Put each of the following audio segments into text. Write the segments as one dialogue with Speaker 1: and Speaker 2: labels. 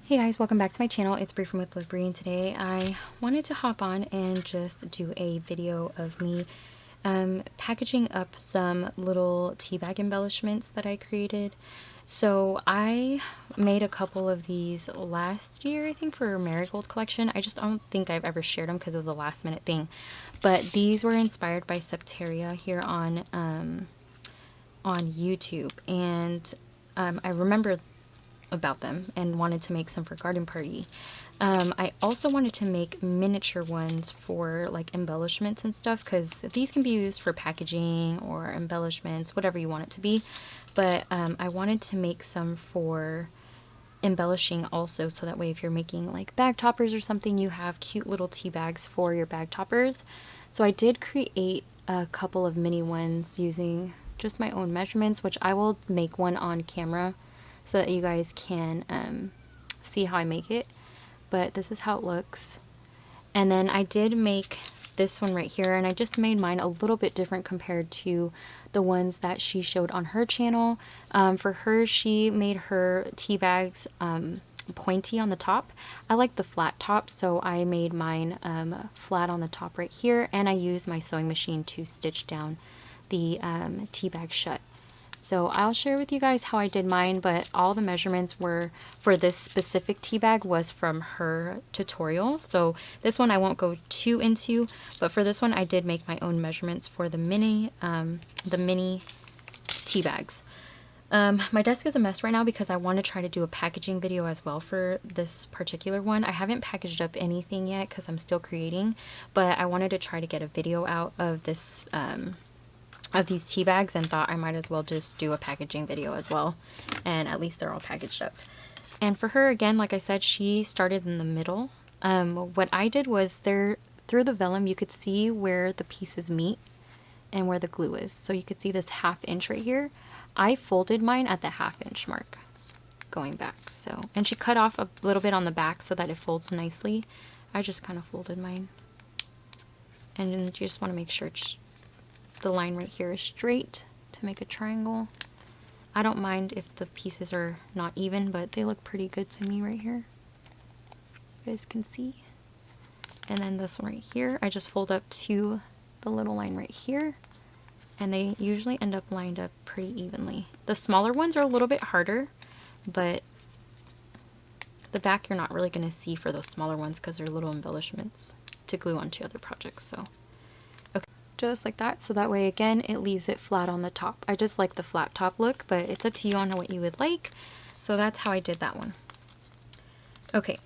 Speaker 1: Hey guys, welcome back to my channel. It's Bree from Lovelies, and today I wanted to hop on and just do a video of me packaging up some little tea bag embellishments that I created. So I made a couple of these last year, I think, for a Marigold collection. I don't think I've ever shared them because it was a last minute thing. But these were inspired by Septeria here on YouTube, and I remember about them and wanted to make some for garden party. I also wanted to make miniature ones for like embellishments and stuff, because these can be used for packaging or embellishments, whatever you want it to be. But I wanted to make some for embellishing also, so that way if you're making like bag toppers or something, you have cute little tea bags for your bag toppers. So I did create a couple of mini ones using just my own measurements, which I will make one on camera so that you guys can see how I make it. But this is how it looks. And then I did make this one right here, and I just made mine a little bit different compared to the ones that she showed on her channel. For her, she made her tea bags pointy on the top. I like the flat top, so I made mine flat on the top right here, and I used my sewing machine to stitch down the tea bag shut. So I'll share with you guys how I did mine, but all the measurements were for this specific tea bag was from her tutorial. So this one I won't go too into, but for this one I did make my own measurements for the mini tea bags. My desk is a mess right now because I want to try to do a packaging video as well for this particular one. I haven't packaged up anything yet because I'm still creating, but I wanted to try to get a video out of this of these tea bags, and thought I might as well just do a packaging video as well, and at least they're all packaged up. And for her, again, like I said, she started in the middle. What I did was through the vellum you could see where the pieces meet and where the glue is. So you could see this 1/2 inch right here. I folded mine at the 1/2 inch mark going back. So, and she cut off a little bit on the back so that it folds nicely. I just kind of folded mine, and then you just want to make sure the line right here is straight to make a triangle. I don't mind if the pieces are not even, but they look pretty good to me right here. You guys can see. And then this one right here, I just fold up to the little line right here, and they usually end up lined up pretty evenly. The smaller ones are a little bit harder, but the back you're not really going to see for those smaller ones because they're little embellishments to glue onto other projects. So just like that, so that way again it leaves it flat on the top. I just like the flat top look, but it's up to you on what you would like. So that's how I did that one. Okay,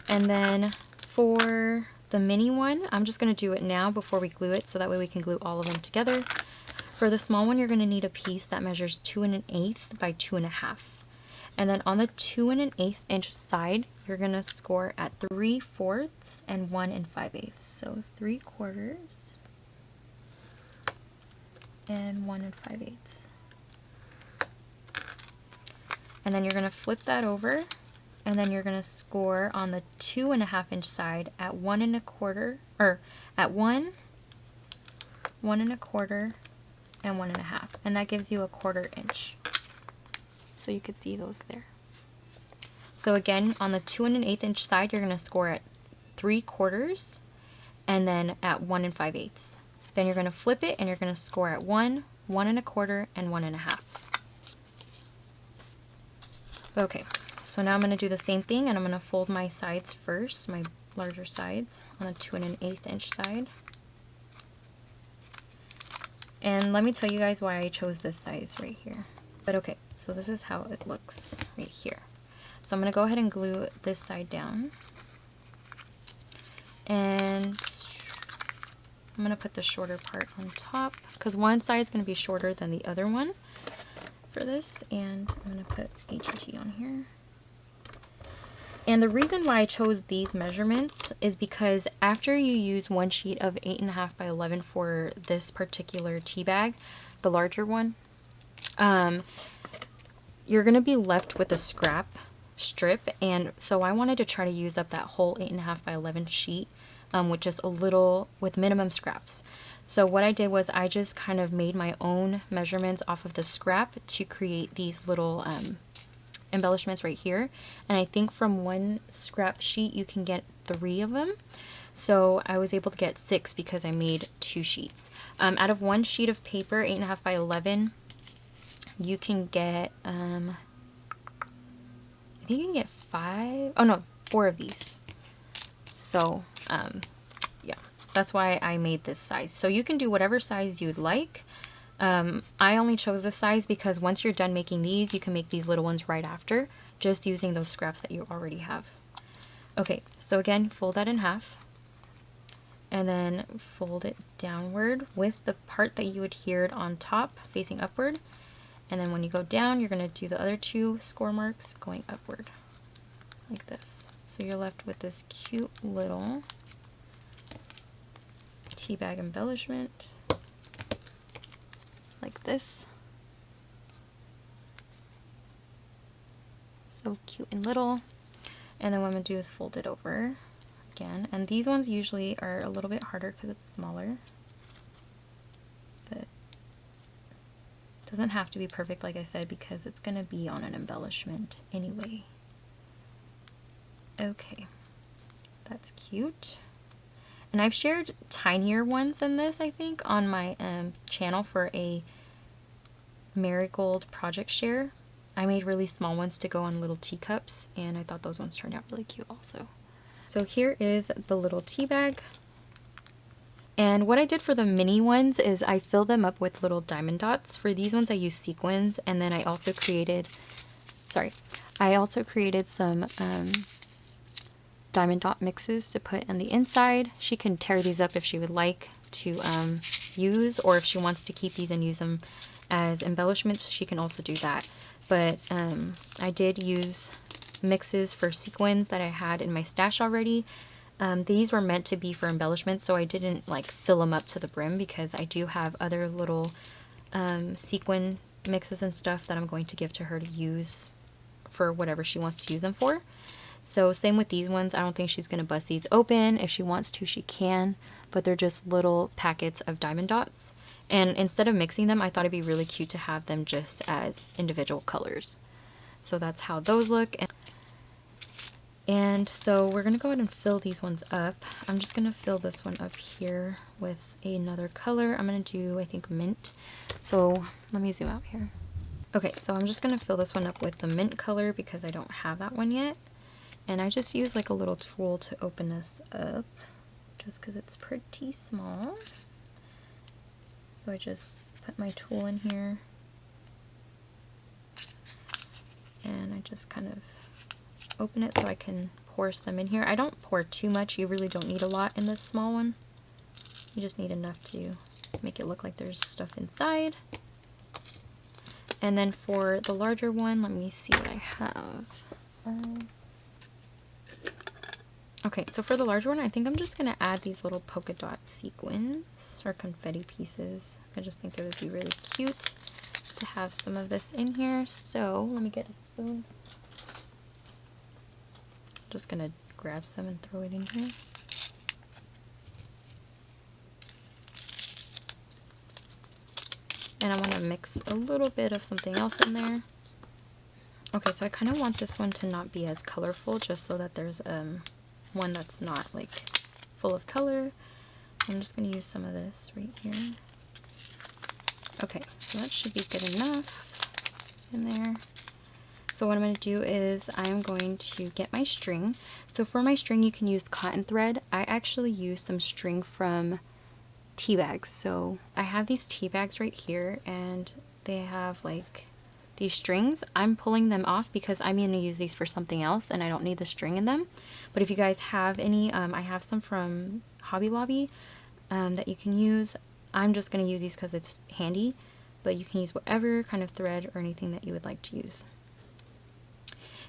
Speaker 1: and then for the mini one, I'm just going to do it now before we glue it, so that way we can glue all of them together. For the small one, you're going to need a piece that measures 2 1/8 by 2 1/2, and then on the 2 1/8 inch side you're going to score at 3/4 and 1 5/8. So 3/4 and 1 5/8. And then you're going to flip that over, and then you're going to score on the 2 1/2 inch side at 1 1/4, or at 1, 1 1/4, and 1 1/2, and that gives you a 1/4 inch. So you could see those there. So again, on the 2 1/8 inch side, you're going to score at 3/4, and then at 1 5/8. Then you're going to flip it, and you're going to score at 1, 1 1/4, and 1 1/2. Okay, so now I'm going to do the same thing, and I'm going to fold my sides first, my larger sides, on the 2 1/8 inch side. And let me tell you guys why I chose this size right here. But okay, so this is how it looks right here. So I'm going to go ahead and glue this side down. And I'm going to put the shorter part on top, because one side is going to be shorter than the other one for this, and I'm going to put HG on here. And the reason why I chose these measurements is because after you use one sheet of 8 1/2 by 11 for this particular tea bag, the larger one, you're going to be left with a scrap strip, and so I wanted to try to use up that whole 8 1/2 by 11 sheet with just a little, with minimum scraps. So what I did was I just kind of made my own measurements off of the scrap to create these little embellishments right here, and I think from one scrap sheet you can get 3 of them. So I was able to get 6 because I made 2 sheets. Out of one sheet of paper, 8.5 by 11, you can get, I think you can get 5, oh no, 4 of these. So, yeah, that's why I made this size. So you can do whatever size you'd like. I only chose this size because once you're done making these, you can make these little ones right after, just using those scraps that you already have. Okay, so again, fold that in half. And then fold it downward with the part that you adhered on top facing upward. And then when you go down, you're going to do the other 2 score marks going upward like this. So you're left with this cute little tea bag embellishment like this. So cute and little. And then what I'm going to do is fold it over again. And these ones usually are a little bit harder because it's smaller. But it doesn't have to be perfect, like I said, because it's going to be on an embellishment anyway. Okay, that's cute. And I've shared tinier ones than this, I think, on my channel for a marigold project share. I made really small ones to go on little teacups, and I thought those ones turned out really cute also. So here is the little tea bag. And what I did for the mini ones is I filled them up with little diamond dots. For these ones I used sequins, and then I also created, some diamond dot mixes to put on the inside. She can tear these up if she would like to use, or if she wants to keep these and use them as embellishments, she can also do that. But I did use mixes for sequins that I had in my stash already. These were meant to be for embellishments, so I didn't like fill them up to the brim because I do have other little sequin mixes and stuff that I'm going to give to her to use for whatever she wants to use them for. So same with these ones. I don't think she's going to bust these open. If she wants to, she can, but they're just little packets of diamond dots. And instead of mixing them, I thought it'd be really cute to have them just as individual colors. So that's how those look. And so we're going to go ahead and fill these ones up. I'm just going to fill this one up here with another color. I'm going to do, I think, mint. So let me zoom out here. Okay, so I'm just going to fill this one up with the mint color because I don't have that one yet. And I just use like a little tool to open this up just because it's pretty small. So I just put my tool in here and I just kind of open it so I can pour some in here. I don't pour too much. You really don't need a lot in this small one. You just need enough to make it look like there's stuff inside. And then for the larger one, let me see what I have. Okay, so for the larger one, I think I'm just going to add these little polka dot sequins or confetti pieces. I just think it would be really cute to have some of this in here. So let me get a spoon. I'm just going to grab some and throw it in here. And I want to mix a little bit of something else in there. Okay, so I kind of want this one to not be as colorful, just so that there's one that's not like full of color. I'm just going to use some of this right here. Okay, so that should be good enough in there. So what I'm going to do is I'm going to get my string. So for my string, you can use cotton thread. I actually use some string from tea bags. So I have these tea bags right here, and they have like these strings. I'm pulling them off because I'm going to use these for something else and I don't need the string in them. But if you guys have any, I have some from Hobby Lobby that you can use. I'm just going to use these because it's handy, but you can use whatever kind of thread or anything that you would like to use.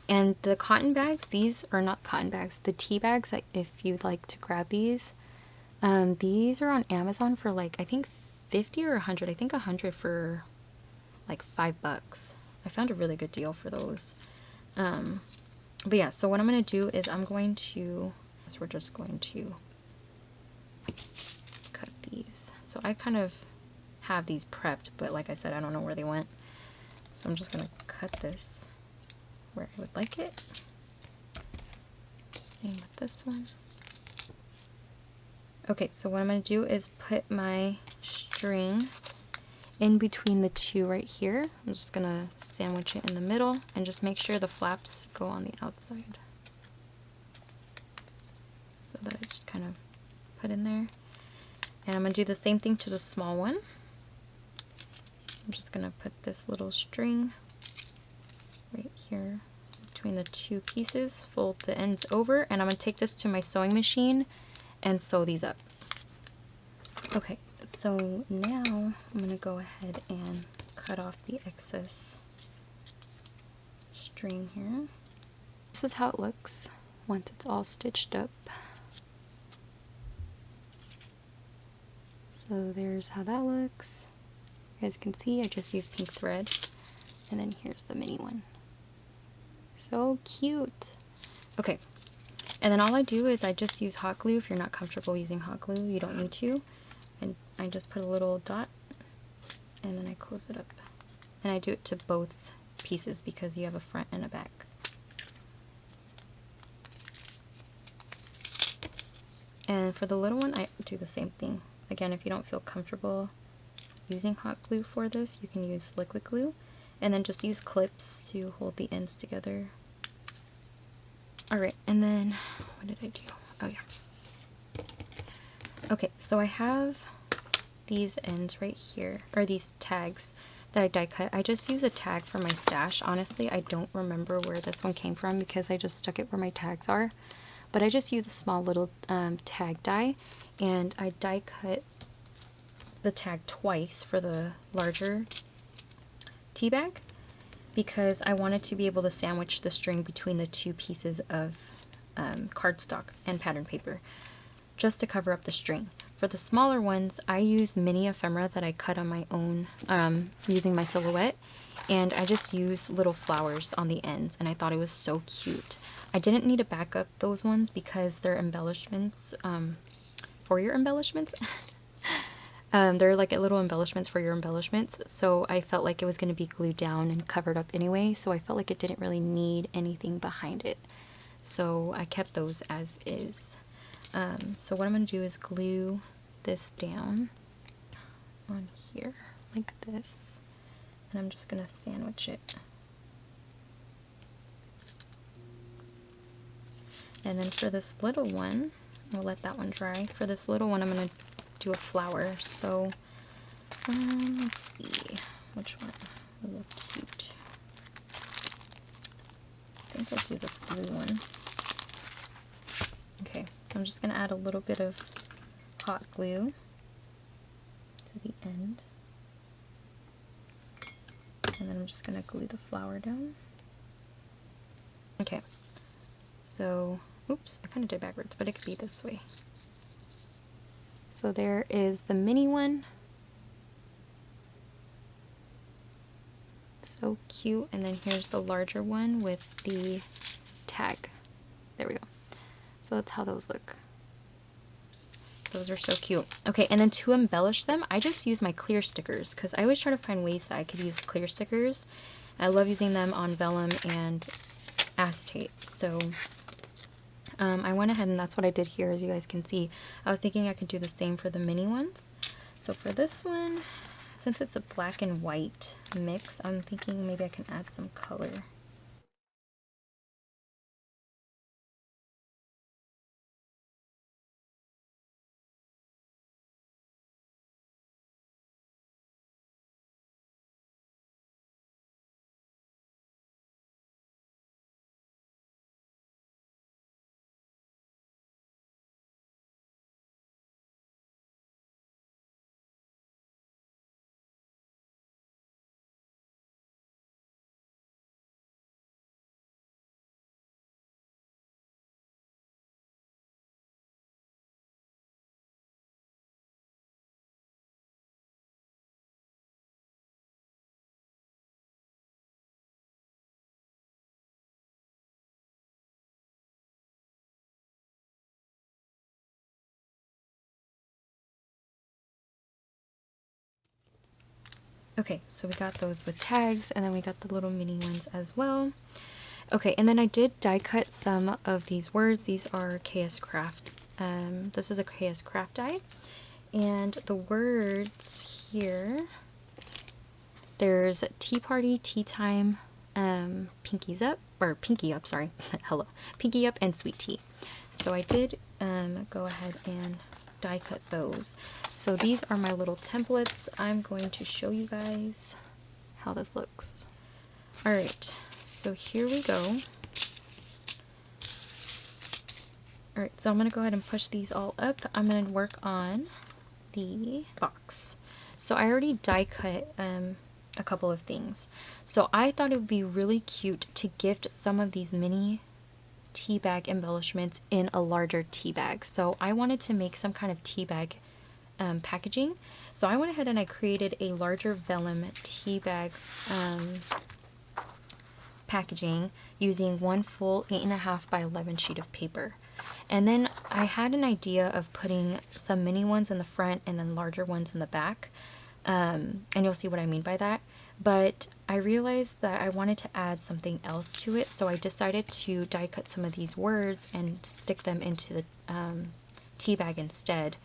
Speaker 1: And the cotton bags, these are not cotton bags, the tea bags, like if you'd like to grab these are on Amazon for like, I think 50 or 100. I think 100 for like $5. I found a really good deal for those. But yeah, so what I'm going to do is we're just going to cut these. So I kind of have these prepped, but like I said, I don't know where they went. So I'm just going to cut this where I would like it. Same with this one. Okay, so what I'm going to do is put my string in between the two right here. I'm just going to sandwich it in the middle and just make sure the flaps go on the outside, so that it's just kind of put in there. And I'm going to do the same thing to the small one. I'm just going to put this little string right here between the two pieces, fold the ends over, and I'm going to take this to my sewing machine and sew these up. Okay, so now I'm going to go ahead and cut off the excess string here. This is how it looks once it's all stitched up. So there's how that looks. You guys can see I just used pink thread, and then here's the mini one. So cute. Okay, and then all I do is I just use hot glue. If you're not comfortable using hot glue, you don't need to. And I just put a little dot, and then I close it up. And I do it to both pieces because you have a front and a back. And for the little one, I do the same thing. Again, if you don't feel comfortable using hot glue for this, you can use liquid glue, and then just use clips to hold the ends together. Alright, and then what did I do? Oh yeah. Okay, so I have these ends right here, or these tags that I die cut. I just use a tag for my stash. Honestly, I don't remember where this one came from because I just stuck it where my tags are. But I just use a small little tag die, and I die cut the tag twice for the larger tea bag because I wanted to be able to sandwich the string between the two pieces of cardstock and pattern paper just to cover up the string. For the smaller ones, I use mini ephemera that I cut on my own using my silhouette, and I just use little flowers on the ends, and I thought it was so cute. I didn't need to back up those ones because they're embellishments for your embellishments. They're like little embellishments for your embellishments, so I felt like it was going to be glued down and covered up anyway, so I felt like it didn't really need anything behind it. So I kept those as is. So what I'm going to do is glue this down on here like this, and I'm just going to sandwich it. And then for this little one, I'll let that one dry. For this little one, I'm going to do a flower. So let's see which one will look cute. I think I'll do this blue one. Okay, so I'm just going to add a little bit of hot glue to the end, and then I'm just going to glue the flower down. Okay, so oops, I kind of did it backwards, but it could be this way. So there is the mini one. So cute. And then here's the larger one with the tag. There we go. So that's how those look. Those are so cute. Okay, and then to embellish them, I just use my clear stickers because I always try to find ways that I could use clear stickers. I love using them on vellum and acetate. So I went ahead and that's what I did here, as you guys can see. I was thinking I could do the same for the mini ones. So for this one, since it's a black and white mix, I'm thinking maybe I can add some color. Okay, so we got those with tags, and then we got the little mini ones as well. Okay, and then I did die cut some of these words. These are KS Craft. This is a KS Craft die. And the words here, there's tea party, tea time, pinkies up, or pinky up, sorry. Hello. Pinky up and sweet tea. So I did go ahead and die cut those. So these are my little templates. I'm going to show you guys how this looks. All right. So here we go. Alright, so I'm going to go ahead and push these all up. I'm going to work on the box. So I already die cut a couple of things. So I thought it would be really cute to gift some of these mini tea bag embellishments in a larger tea bag. So I wanted to make some kind of tea bag packaging. So I went ahead and I created a larger vellum tea bag packaging using one full 8.5 by 11 sheet of paper. And then I had an idea of putting some mini ones in the front and then larger ones in the back. And you'll see what I mean by that. But I realized that I wanted to add something else to it, so I decided to die cut some of these words and stick them into the tea bag instead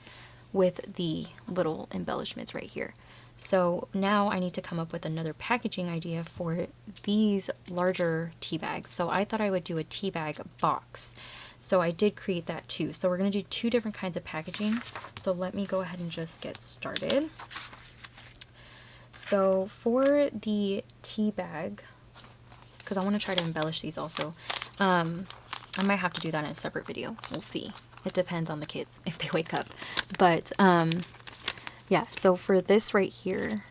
Speaker 1: with the little embellishments right here. So now I need to come up with another packaging idea for these larger tea bags. So I thought I would do a tea bag box. So I did create that too. So we're going to do two different kinds of packaging. So let me go ahead and just get started. So for the tea bag, because I want to try to embellish these also, I might have to do that in a separate video. We'll see. It depends on the kids if they wake up. But yeah, so for this right here,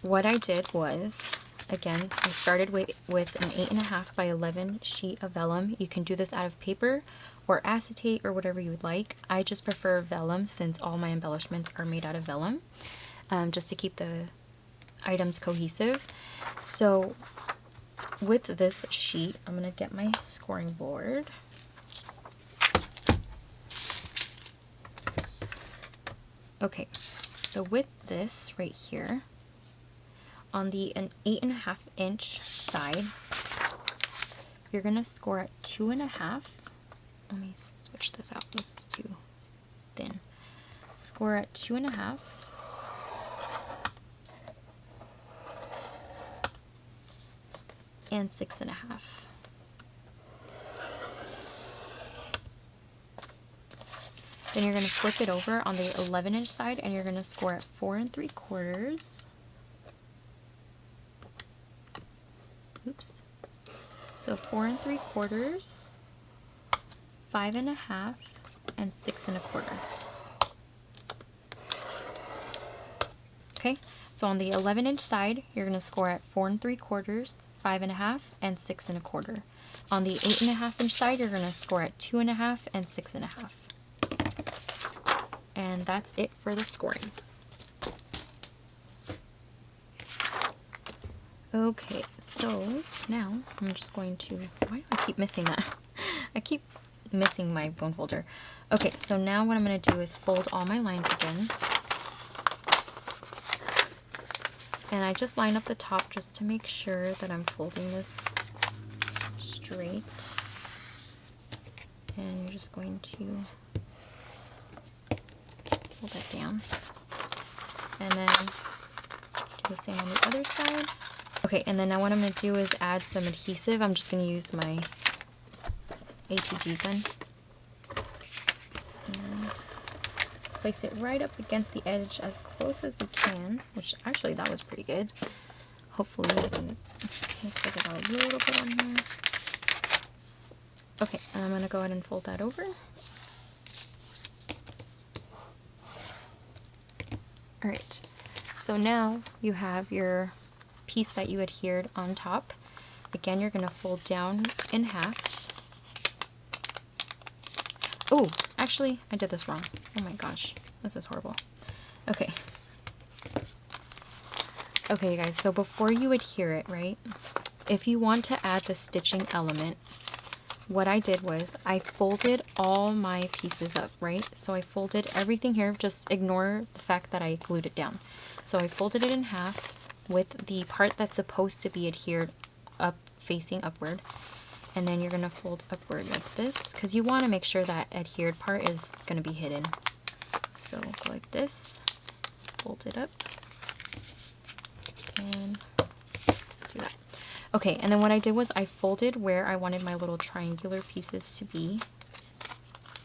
Speaker 1: what I did was, again, I started with an 8.5 by 11 sheet of vellum. You can do this out of paper or acetate or whatever you would like. I just prefer vellum since all my embellishments are made out of vellum, just to keep the items cohesive. So with this sheet, I'm going to get my scoring board. Okay, so with this right here, on the an 8.5 inch side, you're gonna score at 2.5. Let me switch this out. This is too thin. Score at 2.5. And 6.5. Then you're going to flip it over on the 11 inch side and you're going to score at 4 3/4. Oops. So 4 3/4, 5.5, and 6 1/4. Okay, so on the 11 inch side, you're going to score at 4 3/4, 5.5, and 6 1/4. On the 8.5 inch side, you're going to score at 2.5 and 6.5. And that's it for the scoring. Okay, so now I'm just going to, why do I keep missing that? I keep missing my bone folder. Okay, so now what I'm going to do is fold all my lines again. And I just line up the top just to make sure that I'm folding this straight. And you're just going to pull that down. And then do the same on the other side. Okay, and then now what I'm going to do is add some adhesive. I'm just going to use my ATG gun. And place it right up against the edge as close as you can, which actually that was pretty good. Hopefully I can, looks like I got a little bit on here. Okay, and I'm going to go ahead and fold that over. Alright, so now you have your piece that you adhered on top. Again, you're going to fold down in half. Oh, actually, I did this wrong. Oh my gosh, this is horrible. Okay. Okay, guys, so before you adhere it, right, if you want to add the stitching element, what I did was I folded all my pieces up, right? So I folded everything here, just ignore the fact that I glued it down. So I folded it in half with the part that's supposed to be adhered up facing upward. And then you're going to fold upward like this, because you want to make sure that adhered part is going to be hidden. So go like this, fold it up, and do that. Okay, and then what I did was I folded where I wanted my little triangular pieces to be.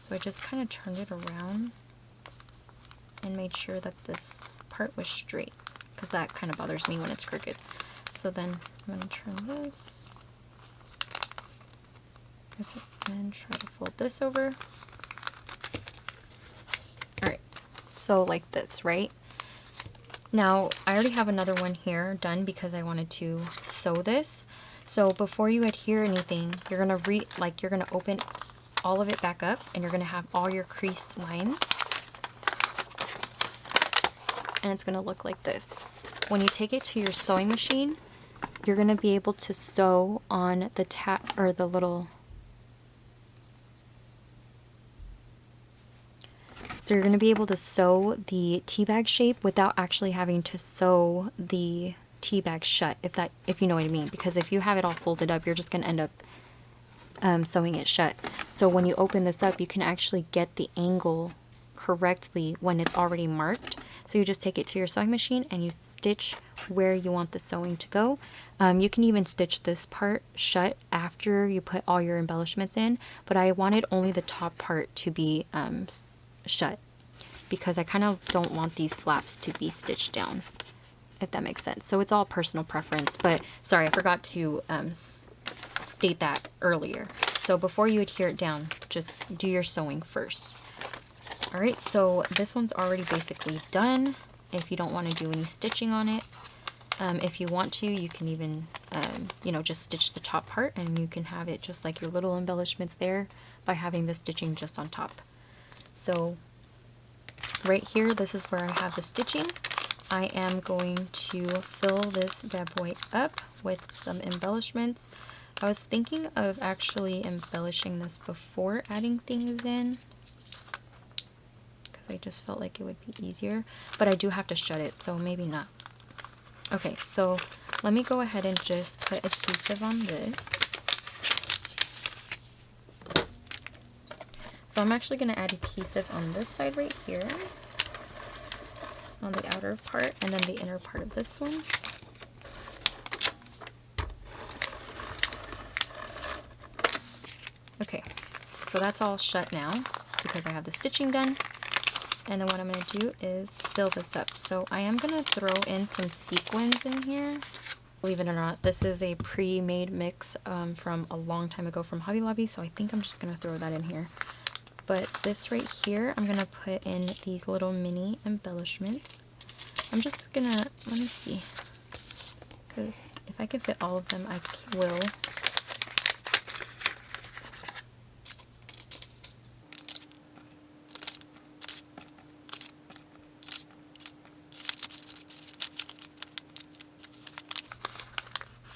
Speaker 1: So I just kind of turned it around and made sure that this part was straight, because that kind of bothers me when it's crooked. So then I'm going to turn this. Okay, and try to fold this over. Alright, so like this, right? Now, I already have another one here done because I wanted to sew this. So before you adhere anything, you're gonna you're gonna open all of it back up, and you're gonna have all your creased lines. And it's gonna look like this. When you take it to your sewing machine, you're gonna be able to sew on the tab or the little. So you're going to be able to sew the tea bag shape without actually having to sew the tea bag shut, if you know what I mean. Because if you have it all folded up, you're just going to end up sewing it shut. So when you open this up, you can actually get the angle correctly when it's already marked. So you just take it to your sewing machine and you stitch where you want the sewing to go. You can even stitch this part shut after you put all your embellishments in, but I wanted only the top part to be shut, because I kind of don't want these flaps to be stitched down, if that makes sense. So it's all personal preference, but sorry, I forgot to state that earlier. So before you adhere it down, just do your sewing first. Alright, so this one's already basically done. If you don't want to do any stitching on it, if you want to, you can even you know, just stitch the top part, and you can have it just like your little embellishments there by having the stitching just on top. So right here, this is where I have the stitching. I am going to fill this bad boy up with some embellishments. I was thinking of actually embellishing this before adding things in, because I just felt like it would be easier, but I do have to shut it, so maybe not. Okay, so let me go ahead and just put adhesive on this. So I'm actually going to add adhesive on this side right here, on the outer part, and then the inner part of this one. Okay, so that's all shut now because I have the stitching done. And then what I'm going to do is fill this up. So I am going to throw in some sequins in here. Believe it or not, this is a pre-made mix from a long time ago from Hobby Lobby, so I think I'm just going to throw that in here. But this right here, I'm going to put in these little mini embellishments. I'm just going to, let me see, because if I can fit all of them, I will.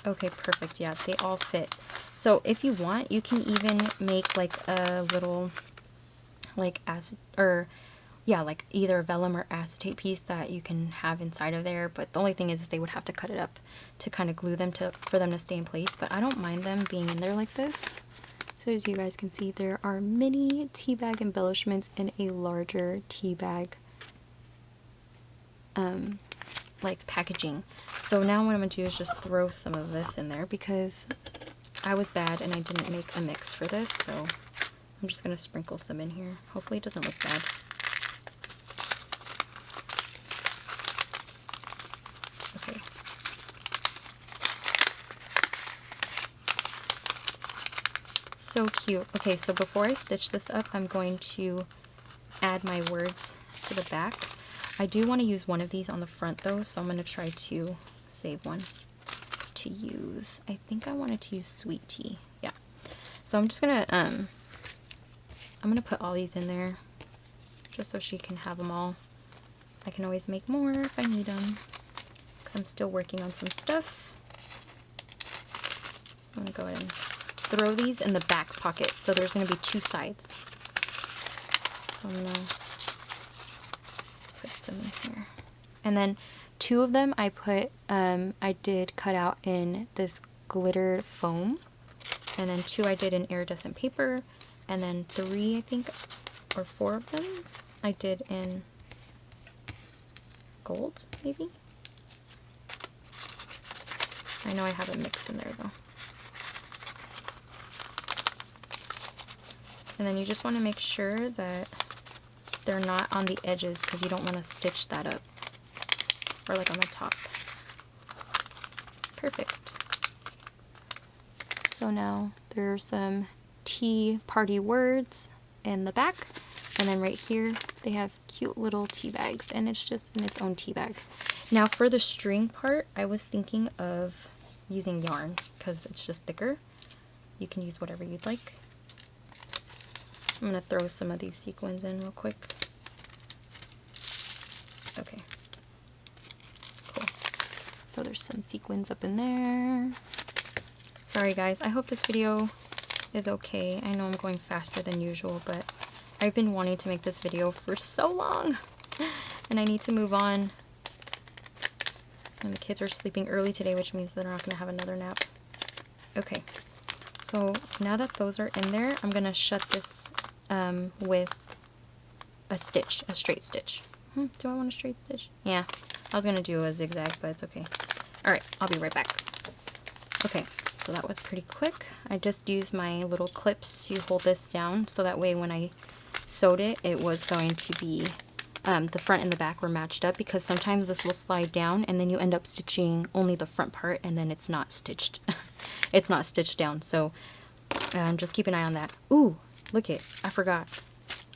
Speaker 1: Okay, perfect. Yeah, they all fit. So if you want, you can even make like a little like like either a vellum or acetate piece that you can have inside of there, but the only thing is they would have to cut it up to kind of glue them for them to stay in place, but I don't mind them being in there like this. So as you guys can see, there are mini tea bag embellishments in a larger tea bag like packaging. So now what I'm going to do is just throw some of this in there because I was bad and I didn't make a mix for this, so I'm just going to sprinkle some in here. Hopefully it doesn't look bad. Okay. So cute. Okay, so before I stitch this up, I'm going to add my words to the back. I do want to use one of these on the front though, so I'm going to try to save one to use. I think I wanted to use sweet tea. Yeah. So I'm just going to I'm going to put all these in there just so she can have them all. I can always make more if I need them because I'm still working on some stuff. I'm going to go ahead and throw these in the back pocket. So there's going to be two sides. So I'm going to put some in here. And then two of them I did cut out in this glittered foam. And then 2 I did in iridescent paper. And then 3, I think, or 4 of them I did in gold, maybe? I know I have a mix in there though. And then you just want to make sure that they're not on the edges because you don't want to stitch that up. Or like on the top. Perfect. So now there's some tea party words in the back. And then right here they have cute little tea bags, and it's just in its own tea bag. Now for the string part, I was thinking of using yarn because it's just thicker. You can use whatever you'd like. I'm going to throw some of these sequins in real quick. Okay. Cool. So there's some sequins up in there. Sorry guys, I hope this video is okay. I know I'm going faster than usual, but I've been wanting to make this video for so long. And I need to move on. And the kids are sleeping early today, which means they're not going to have another nap. Okay. So now that those are in there, I'm going to shut this with a stitch, a straight stitch. Do I want a straight stitch? Yeah, I was going to do a zigzag, but it's okay. Alright, I'll be right back. Okay, so that was pretty quick. I just used my little clips to hold this down, so that way when I sewed it, it was going to be, the front and the back were matched up, because sometimes this will slide down and then you end up stitching only the front part and then it's not stitched. It's not stitched down, so just keep an eye on that. Ooh, look it, I forgot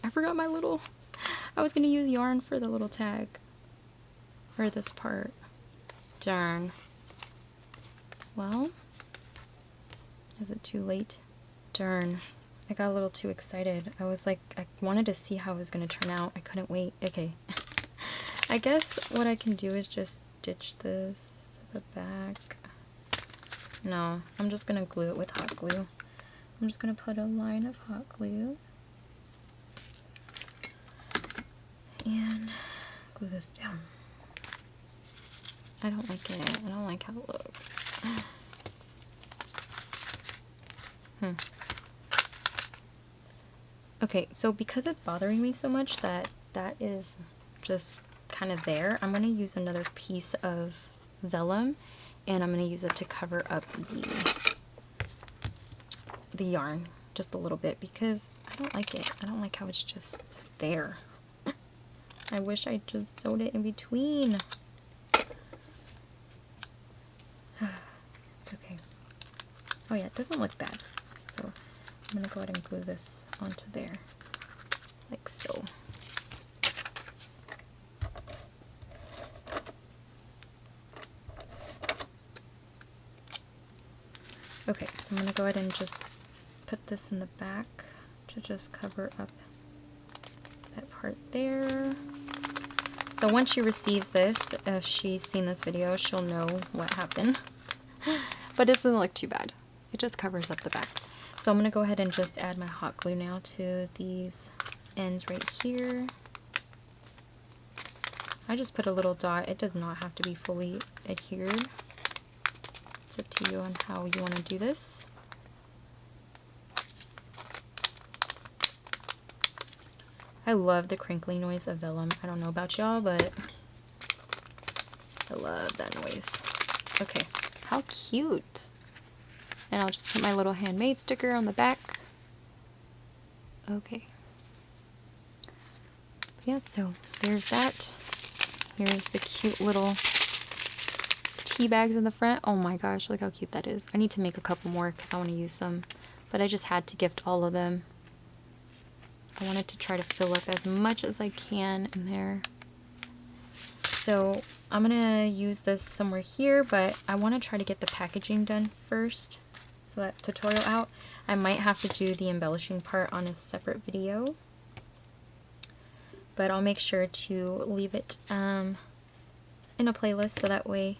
Speaker 1: my little, I was going to use yarn for the little tag, or this part. Darn. Well, is it too late? Darn. I got a little too excited. I was like, I wanted to see how it was going to turn out. I couldn't wait. Okay. I guess what I can do is just stitch this to the back. No, I'm just going to glue it with hot glue. I'm just going to put a line of hot glue. And glue this down. I don't like it. I don't like how it looks. Okay, so because it's bothering me so much that that is just kind of there, I'm going to use another piece of vellum, and I'm going to use it to cover up the yarn just a little bit, because I don't like it. I don't like how it's just there. I wish I just sewed it in between. Okay. Oh yeah, it doesn't look bad. So I'm gonna go ahead and glue this onto there, like so. Okay, so I'm gonna go ahead and just put this in the back to just cover up that part there. So once she receives this, if she's seen this video, she'll know what happened. But it doesn't look too bad. It just covers up the back. So I'm going to go ahead and just add my hot glue now to these ends right here. I just put a little dot. It does not have to be fully adhered. It's up to you on how you want to do this. I love the crinkly noise of vellum. I don't know about y'all, but I love that noise. Okay, how cute. And I'll just put my little handmade sticker on the back. Okay. Yeah, so there's that. Here's the cute little tea bags in the front. Oh my gosh, look how cute that is. I need to make a couple more because I want to use some, but I just had to gift all of them. I wanted to try to fill up as much as I can in there. So I'm gonna use this somewhere here, but I want to try to get the packaging done first. So that tutorial out. I might have to do the embellishing part on a separate video. But I'll make sure to leave it in a playlist so that way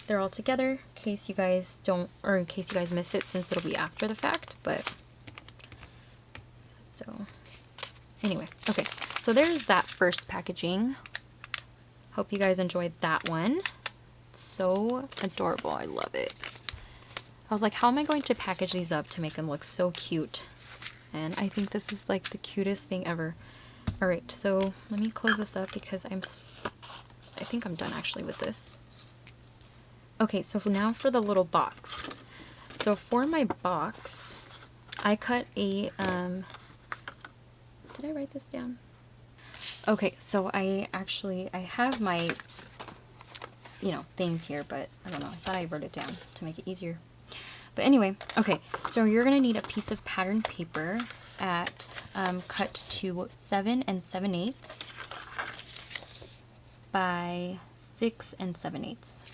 Speaker 1: they're all together in case you guys don't, or in case you guys miss it, since it'll be after the fact. But so anyway, okay, so there's that first packaging. Hope you guys enjoyed that one. It's so adorable. I love it. I was like, how am I going to package these up to make them look so cute? And I think this is like the cutest thing ever. All right, so let me close this up because I think I'm done actually with this. Okay, so now for the little box. So for my box, I cut a, did I write this down? Okay, so I have my, you know, things here, but I don't know, I thought I wrote it down to make it easier. But anyway, okay, so you're gonna need a piece of pattern paper at cut to 7 7/8 by 6 7/8.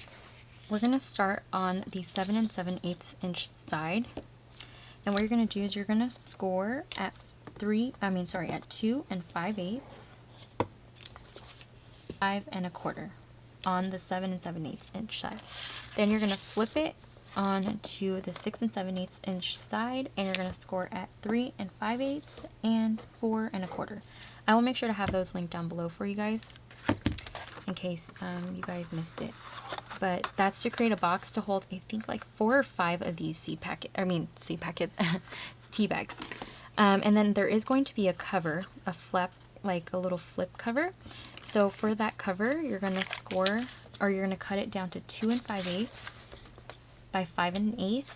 Speaker 1: We're gonna start on the 7 7/8 inch side, and what you're gonna do is you're gonna score at 2 5/8, 5 1/4 on the 7 7/8 inch side. Then you're gonna flip it on to the 6 7/8 inch side, and you're gonna score at 3 5/8 and 4 1/4. I will make sure to have those linked down below for you guys in case you guys missed it. But that's to create a box to hold, I think, like 4 or 5 of these tea bags. And then there is going to be a cover, a flap, like a little flip cover. So for that cover, you're going to score, or you're going to cut it down to 2 5/8 by 5 1/8.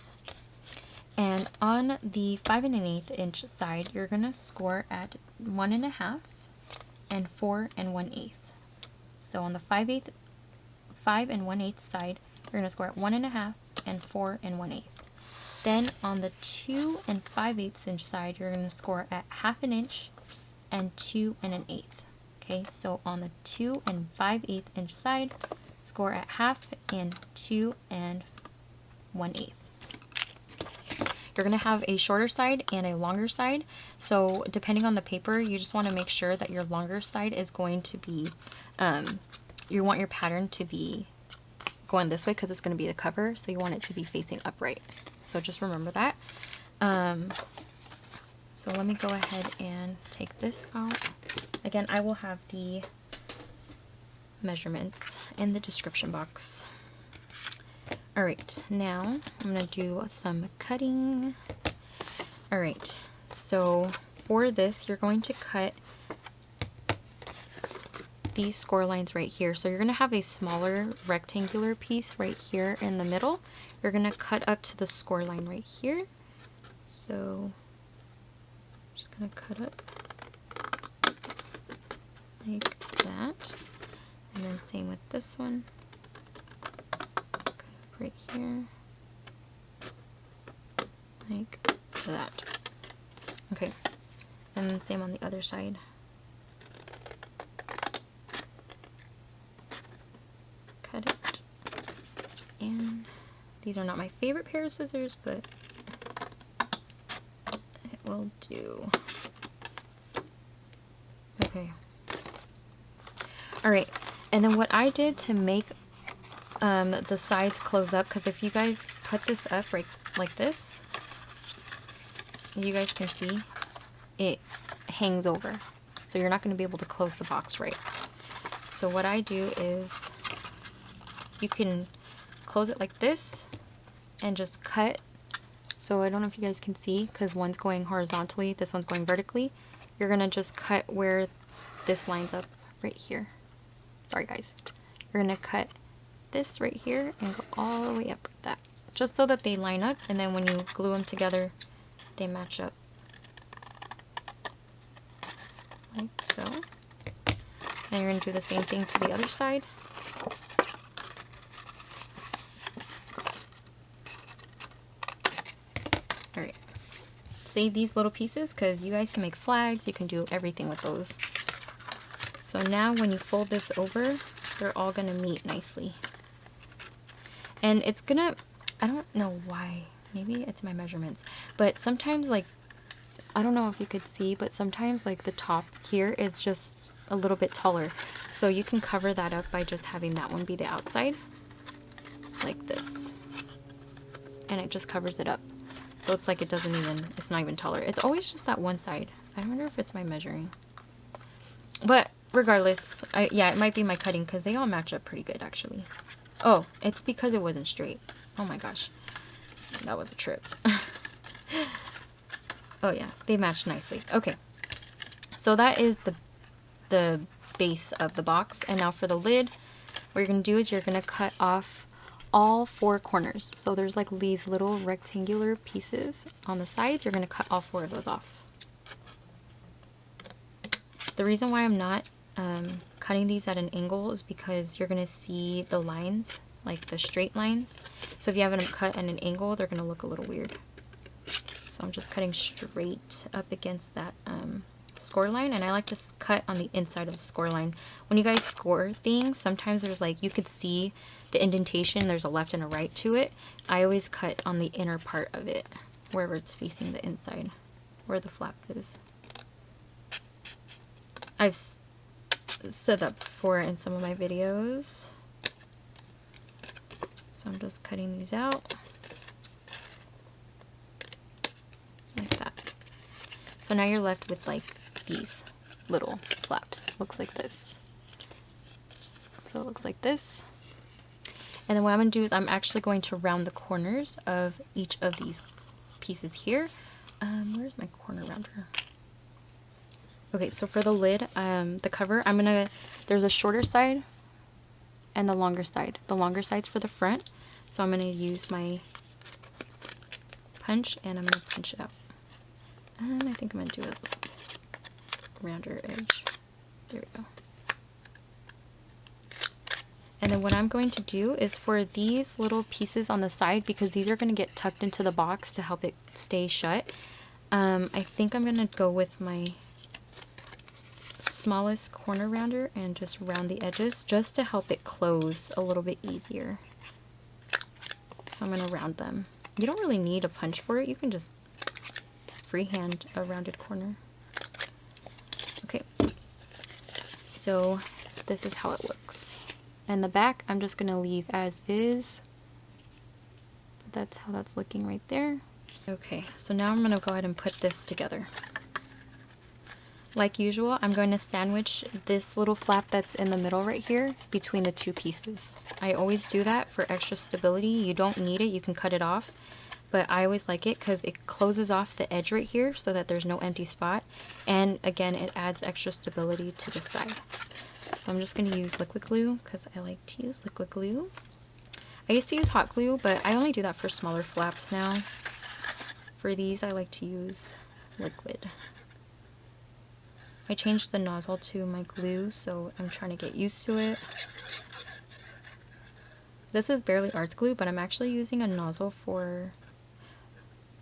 Speaker 1: And on the 5 1/8 inch side, you're going to score at 1 1/2 and 4 1/8. So on the 5 1/8 side, you're going to score at 1 1/2 and 4 1/8. Then on the 2 5/8 inch side, you're going to score at 1/2 inch and 2 1/8. Okay, so on the 2 5/8 inch side, score at 1/2 and 2 1/8. You're going to have a shorter side and a longer side. So depending on the paper, you just want to make sure that your longer side is going to be, you want your pattern to be going this way because it's going to be the cover. So you want it to be facing upright. So just remember that. So let me go ahead and take this out. Again, I will have the measurements in the description box. Alright, now I'm going to do some cutting. Alright, so for this, you're going to cut these score lines right here. So you're going to have a smaller rectangular piece right here in the middle. You're going to cut up to the score line right here. So I'm just going to cut up like that. And then same with this one. Right here, like that. Okay, and then same on the other side. Cut it. And these are not my favorite pair of scissors, but it will do. Okay. Alright, and then what I did to make the sides close up, because if you guys put this up right like this, you guys can see it hangs over, so you're not going to be able to close the box right. So what I do is you can close it like this and just cut. So I don't know if you guys can see, because one's going horizontally, this one's going vertically. You're going to just cut where this lines up right here. Sorry guys. You're going to cut this right here and go all the way up like that, just so that they line up, and then when you glue them together they match up like so. And you're going to do the same thing to the other side. Alright, save these little pieces because you guys can make flags, you can do everything with those. So now when you fold this over, they're all going to meet nicely. And it's gonna, I don't know why, maybe it's my measurements, but sometimes, like, I don't know if you could see, but sometimes like the top here is just a little bit taller. So you can cover that up by just having that one be the outside, like this. And it just covers it up. So it's like it's not even taller. It's always just that one side. I wonder if it's my measuring. But regardless, yeah, it might be my cutting because they all match up pretty good actually. Oh, it's because it wasn't straight. Oh my gosh. That was a trip. Oh yeah, they match nicely. Okay, so that is the base of the box. And now for the lid, what you're going to do is you're going to cut off all 4 corners. So there's like these little rectangular pieces on the sides. You're going to cut all 4 of those off. The reason why I'm not cutting these at an angle is because you're going to see the lines, like the straight lines. So if you have them cut at an angle, they're going to look a little weird. So I'm just cutting straight up against that score line, and I like to cut on the inside of the score line. When you guys score things, sometimes there's like, you could see the indentation, there's a left and a right to it. I always cut on the inner part of it, wherever it's facing the inside, where the flap is. I've said that before in some of my videos. So I'm just cutting these out. Like that. So now you're left with like these little flaps. Looks like this. So it looks like this. And then what I'm going to do is I'm actually going to round the corners of each of these pieces here. Where's my corner rounder? Okay, so for the lid, the cover, there's a shorter side and the longer side. The longer side's for the front. So I'm going to use my punch and I'm going to punch it out. And I think I'm going to do a rounder edge. There we go. And then what I'm going to do is for these little pieces on the side, because these are going to get tucked into the box to help it stay shut, I think I'm going to go with my smallest corner rounder and just round the edges just to help it close a little bit easier. So I'm going to round them. You don't really need a punch for it. You can just freehand a rounded corner. Okay, so this is how it looks. And the back I'm just going to leave as is. But that's how that's looking right there. Okay, so now I'm going to go ahead and put this together. Like usual, I'm going to sandwich this little flap that's in the middle right here between the 2 pieces. I always do that for extra stability. You don't need it, you can cut it off. But I always like it because it closes off the edge right here so that there's no empty spot. And again, it adds extra stability to the side. So I'm just going to use liquid glue because I like to use liquid glue. I used to use hot glue, but I only do that for smaller flaps now. For these, I like to use liquid. I changed the nozzle to my glue, so I'm trying to get used to it. This is Barely Arts glue, but I'm actually using a nozzle for...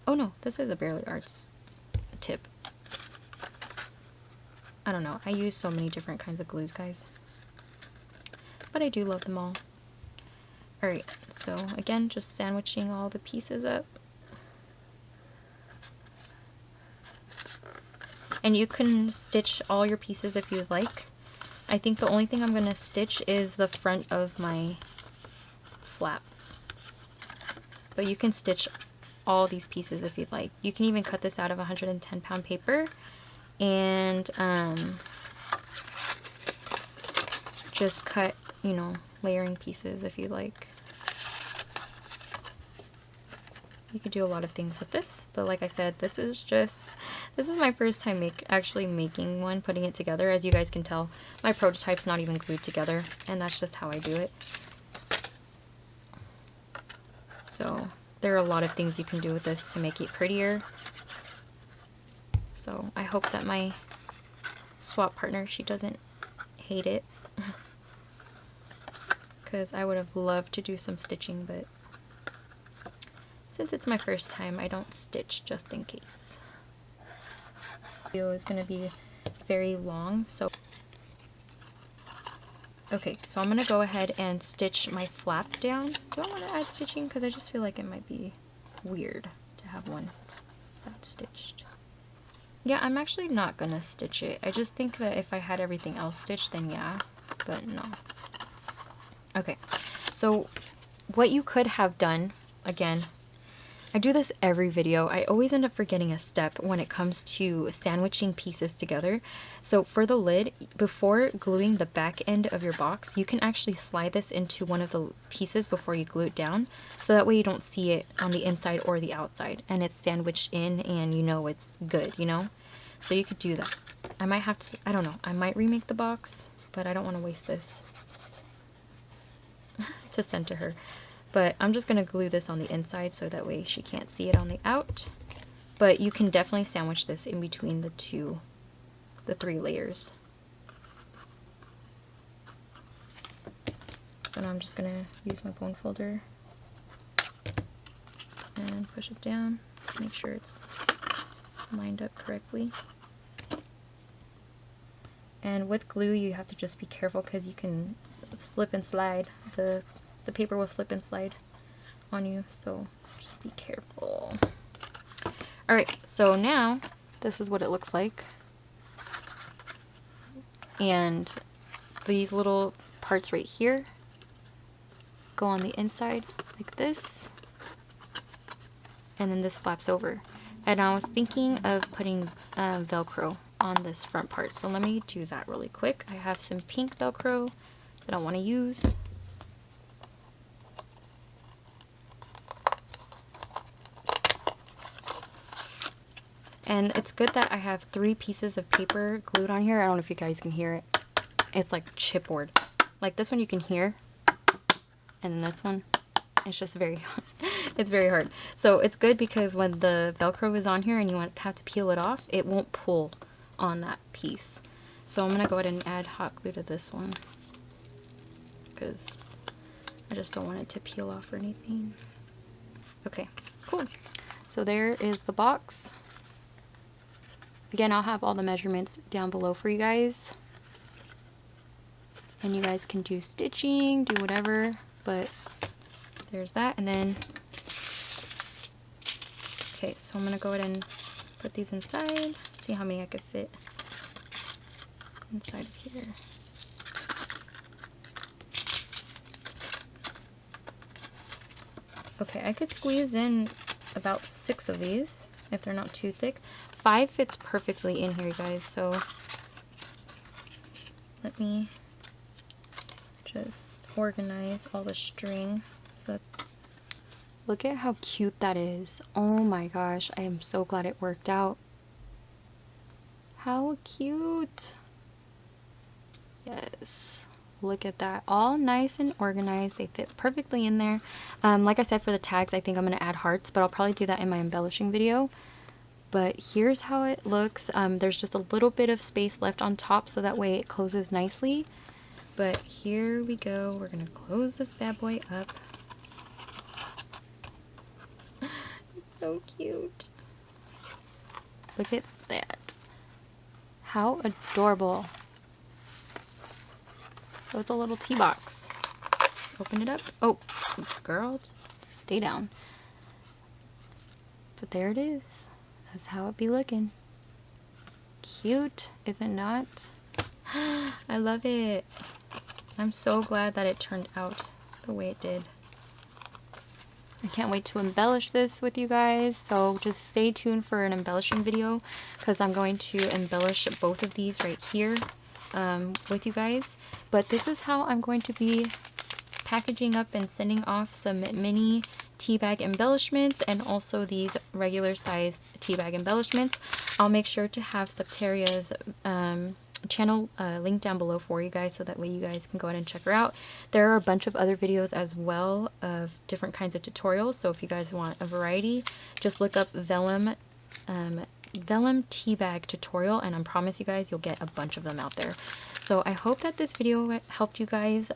Speaker 1: Oh no, this is a Barely Arts tip. I don't know. I use so many different kinds of glues, guys. But I do love them all. Alright, so again, just sandwiching all the pieces up. And you can stitch all your pieces if you'd like. I think the only thing I'm going to stitch is the front of my flap. But you can stitch all these pieces if you'd like. You can even cut this out of 110-pound paper and just cut, you know, layering pieces if you like. You could do a lot of things with this, but like I said, this is my first time actually making one, putting it together. As you guys can tell, my prototype's not even glued together, and that's just how I do it. So there are a lot of things you can do with this to make it prettier. So I hope that my swap partner, she doesn't hate it, because I would have loved to do some stitching, but since it's my first time, I don't stitch just in case. The video is going to be very long, so okay, so I'm going to go ahead and stitch my flap down. Do I want to add stitching? Because I just feel like it might be weird to have one side stitched. Yeah, I'm actually not going to stitch it. I just think that if I had everything else stitched, then yeah, but no. Okay, so what you could have done, again, I do this every video. I always end up forgetting a step when it comes to sandwiching pieces together. So for the lid, before gluing the back end of your box, you can actually slide this into one of the pieces before you glue it down. So that way you don't see it on the inside or the outside, and it's sandwiched in and you know it's good, you know? So you could do that. I might have to, I don't know, I might remake the box, but I don't want to waste this to send to her. But I'm just going to glue this on the inside so that way she can't see it on the out. But you can definitely sandwich this in between the three layers. So now I'm just going to use my bone folder and push it down, make sure it's lined up correctly. And with glue you have to just be careful because you can slip and slide. The paper will slip and slide on you, so just be careful. Alright, so now this is what it looks like. And these little parts right here go on the inside like this. And then this flaps over. And I was thinking of putting Velcro on this front part. So let me do that really quick. I have some pink Velcro that I want to use. And it's good that I have 3 pieces of paper glued on here. I don't know if you guys can hear it. It's like chipboard. Like this one you can hear. And then this one, it's just very, it's very hard. So it's good because when the Velcro is on here and you want to have to peel it off, it won't pull on that piece. So I'm going to go ahead and add hot glue to this one, because I just don't want it to peel off or anything. Okay, cool. So there is the box. Again, I'll have all the measurements down below for you guys. And you guys can do stitching, do whatever, but there's that. And then, okay, so I'm going to go ahead and put these inside, see how many I could fit inside of here. Okay, I could squeeze in about 6 of these if they're not too thick. 5 fits perfectly in here, guys, so let me just organize all the string. So look at how cute that is. Oh my gosh, I am so glad it worked out. How cute. Yes. Look at that. All nice and organized. They fit perfectly in there. Like I said, for the tags, I think I'm going to add hearts, but I'll probably do that in my embellishing video. But here's how it looks. There's just a little bit of space left on top, so that way it closes nicely. But here we go. We're going to close this bad boy up. It's so cute. Look at that. How adorable. So it's a little tea box. Let's open it up. Oh, girl, stay down. But there it is. That's how it be looking. Cute, is it not? I love it. I'm so glad that it turned out the way it did. I can't wait to embellish this with you guys, so just stay tuned for an embellishing video, because I'm going to embellish both of these right here with you guys. But this is how I'm going to be packaging up and sending off some mini tea bag embellishments and also these regular sized tea bag embellishments. I'll make sure to have Septeria's channel link down below for you guys, so that way you guys can go ahead and check her out. There are a bunch of other videos as well of different kinds of tutorials, so if you guys want a variety, just look up vellum tea bag tutorial, and I promise you guys you'll get a bunch of them out there. So I hope that this video helped you guys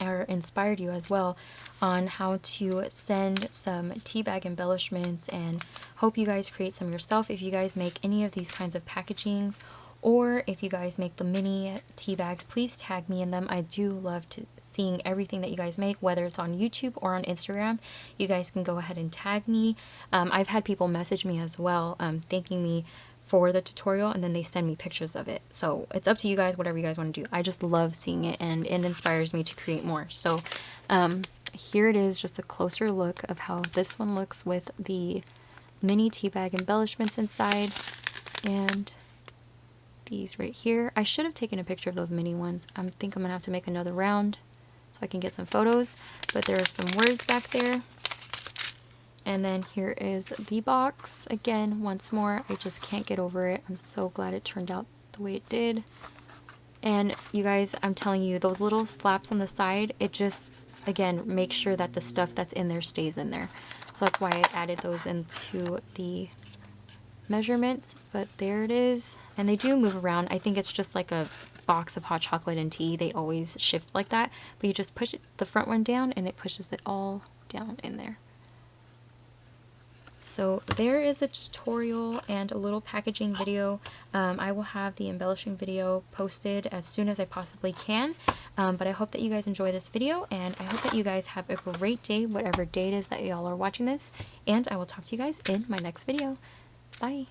Speaker 1: or inspired you as well on how to send some tea bag embellishments, and hope you guys create some yourself if you guys make any of these kinds of packagings, or if you guys make the mini tea bags, please tag me in them. I do love seeing everything that you guys make, whether it's on YouTube or on Instagram. You guys can go ahead and tag me. I've had people message me as well, thanking me for the tutorial, and then they send me pictures of it. So it's up to you guys, whatever you guys want to do. I just love seeing it, and it inspires me to create more. So here it is, just a closer look of how this one looks with the mini tea bag embellishments inside, and these right here. I should have taken a picture of those mini ones. I think I'm gonna have to make another round so I can get some photos, but there are some words back there. And then here is the box. Again, once more, I just can't get over it. I'm so glad it turned out the way it did. And you guys, I'm telling you, those little flaps on the side, it just, again, make sure that the stuff that's in there stays in there. So that's why I added those into the measurements. But there it is. And they do move around. I think it's just like a box of hot chocolate and tea. They always shift like that. But you just push the front one down and it pushes it all down in there. So there is a tutorial and a little packaging video. I will have the embellishing video posted as soon as I possibly can. But I hope that you guys enjoy this video, and I hope that you guys have a great day, whatever day it is that y'all are watching this. And I will talk to you guys in my next video. Bye!